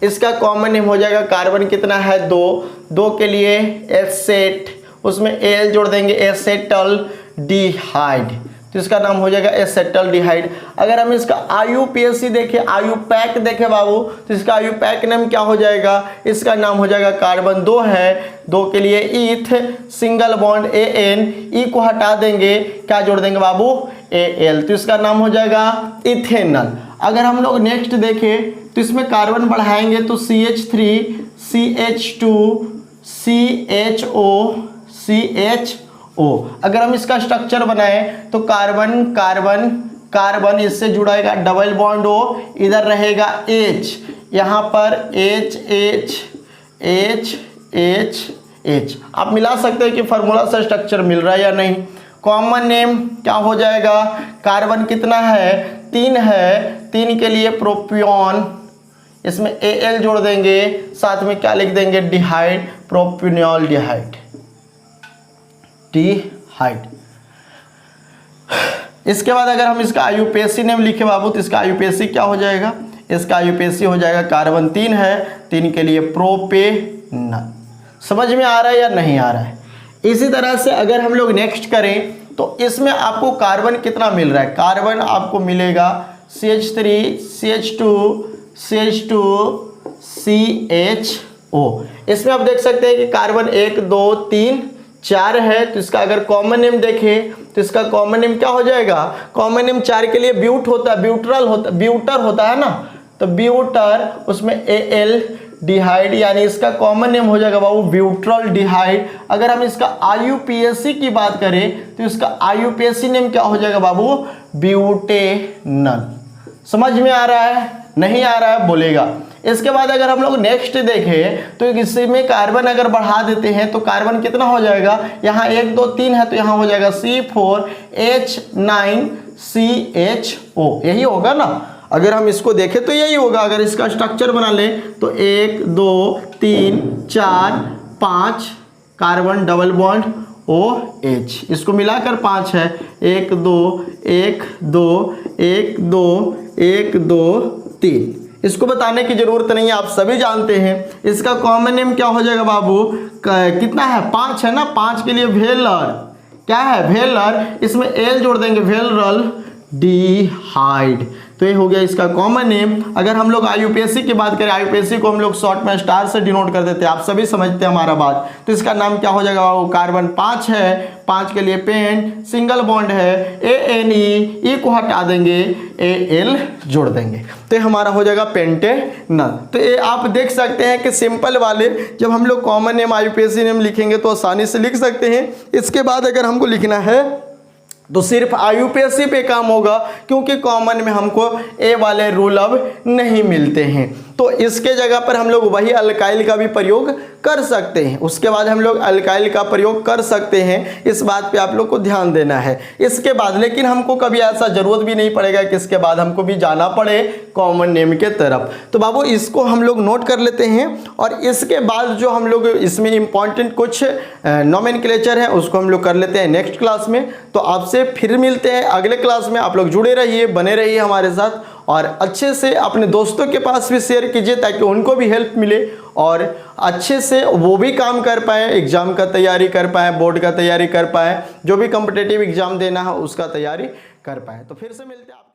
इसका कॉमन नेम हो जाएगा, कार्बन कितना है 2 के लिए एसेट, उसमें Al जोड़ देंगे, एसेटल्डिहाइड, तो इसका नाम हो जाएगा एसेटल्डिहाइड। अगर हम इसका IUPAC देखें, IUPAC देखें बाबू, तो इसका IUPAC नेम क्या हो जाएगा, इसका नाम हो जाएगा, कार्बन 2 है, 2 के लिए ईथ, सिंगल बॉन्ड AN, ई को हटा देंगे, क्या जोड़ देंगे बाबू, Al, तो इसका नाम हो जाएगा इथेनॉल। अगर हम लोग नेक्स्ट देखें तो इसमें कार्बन बढ़ाएंगे तो CH3 CH2 CHO। अगर हम इसका स्ट्रक्चर बनाएं तो कार्बन कार्बन कार्बन इससे जुड़ाएगा, डबल बॉन्ड O, इधर रहेगा H, यहाँ पर H H H H H। आप मिला सकते हैं कि फार्मूला से स्ट्रक्चर मिल रहा है या नहीं। कॉमन नेम क्या हो जाएगा, कार्बन कितना है 3 है, 3 के लिए प्रोपियोन, इसमें Al जोड़ देंगे, साथ में क्या लिख देंगे, डिहाइड, प्रोपियोनॉल डिहाइड। इसके बाद अगर हम इसका IUPAC नेम लिखे बाबू तो इसका IUPAC क्या हो जाएगा, इसका IUPAC हो जाएगा, कार्बन 3 है, 3 के लिए प्रोपेनॉल। समझ में आ रहा है या नहीं आ रहा है। इसी तरह से अगर हम लोग नेक्स्ट करें तो इसमें आपको कार्बन कितना मिल रहा है, कार्बन आपको मिलेगा CH3 CH2 CH2 CHO। इसमें आप देख सकते हैं कि कार्बन 1 2 3 4 है, तो इसका अगर कॉमन नेम देखें तो इसका कॉमन नेम क्या हो जाएगा, कॉमन नेम 4 के लिए ब्यूट होता है, ब्यूटर होता है ना, तो ब्यूटर, उसमें Al डिहाइड, यानी इसका कॉमन नेम हो जाएगा बाबू ब्यूट्रल डिहाइड। अगर हम इसका IUPAC की बात करें तो इसका IUPAC नेम क्या हो जाएगा बाबू, ब्यूटेनॉल। समझ में आ रहा है, नहीं आ रहा है बोलेगा। इसके बाद अगर हम लोग नेक्स्ट देखें तो इसमें कार्बन अगर बढ़ा देते हैं तो कार्बन कितना हो जाएगा, यहाँ 1 2 3 है तो यहाँ हो जाएगा C4H9CHO, यही होगा ना। अगर हम इसको देखें तो यही होगा। अगर इसका स्ट्रक्चर बना लें तो 1 2 3 4 5 कार्बन डबल बॉन्ड OH, इसको मिलाकर 5 है, 1 2 1 2 1 2 1 2 3। इसको बताने की जरूरत नहीं है, आप सभी जानते हैं। इसका कॉमन नेम क्या हो जाएगा बाबू, कितना है 5 है ना, 5 के लिए वेलर, क्या है वेलर, इसमें L जोड़ देंगे, वेलरल डिहाइड, तो ये हो गया इसका कॉमन नेम। अगर हम लोग IUPAC की बात करें, IUPAC को हम लोग शॉर्ट में स्टार से डिनोट कर देते हैं, आप सभी समझते हैं हमारा बात। तो इसका नाम क्या हो जाएगा, वो कार्बन 5 है, 5 के लिए पेंट, सिंगल बॉन्ड है, ANE, E को हटा देंगे, Al जोड़ देंगे, तो ये हमारा हो जाएगा पेंटेनॉल। तो ये आप देख सकते हैं कि सिंपल वाले जब हम लोग कॉमन नेम IUPAC नेम लिखेंगे तो आसानी से लिख सकते हैं। इसके बाद अगर हमको लिखना है तो सिर्फ IUPAC पे काम होगा, क्योंकि कॉमन में हमको ए वाले रूल अब नहीं मिलते हैं। तो इसके जगह पर हम लोग वही अल्काइल का भी प्रयोग कर सकते हैं। उसके बाद हम लोग अल्काइल का प्रयोग कर सकते हैं, इस बात पे आप लोग को ध्यान देना है। इसके बाद लेकिन हमको कभी ऐसा ज़रूरत भी नहीं पड़ेगा कि इसके बाद हमको भी जाना पड़े कॉमन नेम के तरफ। तो बाबू इसको हम लोग नोट कर लेते हैं। और इसके बाद जो हम लोग इसमें इंपॉर्टेंट कुछ नोमेनक्लेचर है उसको हम लोग कर लेते हैं नेक्स्ट क्लास में। तो आपसे फिर मिलते हैं अगले क्लास में। आप लोग जुड़े रहिए, बने रहिए हमारे साथ, और अच्छे से अपने दोस्तों के पास भी शेयर कीजिए ताकि उनको भी हेल्प मिले और अच्छे से वो भी काम कर पाएँ, एग्ज़ाम का तैयारी कर पाएँ, बोर्ड का तैयारी कर पाएँ, जो भी कॉम्पिटिटिव एग्ज़ाम देना है उसका तैयारी कर पाएँ। तो फिर से मिलते हैं।